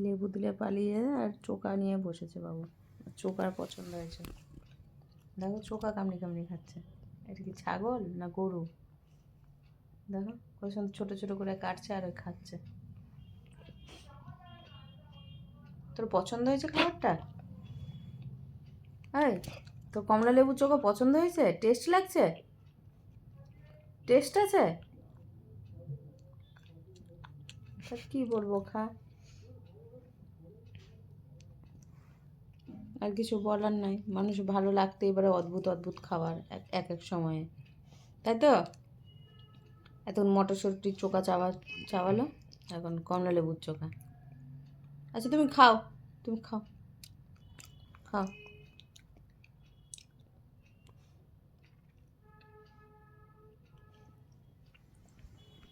লেবু দিলে পালিয়ে আর চোকা নিয়ে বসেছে বাবু। চোকার পছন্দ হয়েছে, দেখো চোকা কামড়ি কামড়ি খাচ্ছে। এটা কি ছাগল না গরু? দেখো ওই সঙ্গে ছোটো ছোটো করে কাটছে আর ওই খাচ্ছে। তোর পছন্দ হয়েছে খাবারটা? এই তোর কমলা লেবু চোখা পছন্দ হয়েছে? টেস্ট লাগছে? টেস্ট আছে? তা কী বলবো, খা। আর কিছু বলার নাই, মানুষ ভালো লাগতে এবারে অদ্ভুত অদ্ভুত খাবার এক এক সময়ে, তাই তো? এখন মটরশুঁটির চোখা চাবালো, এখন কমলা লেবুর চোখা। আচ্ছা তুমি খাও, তুমি খাও, খাও।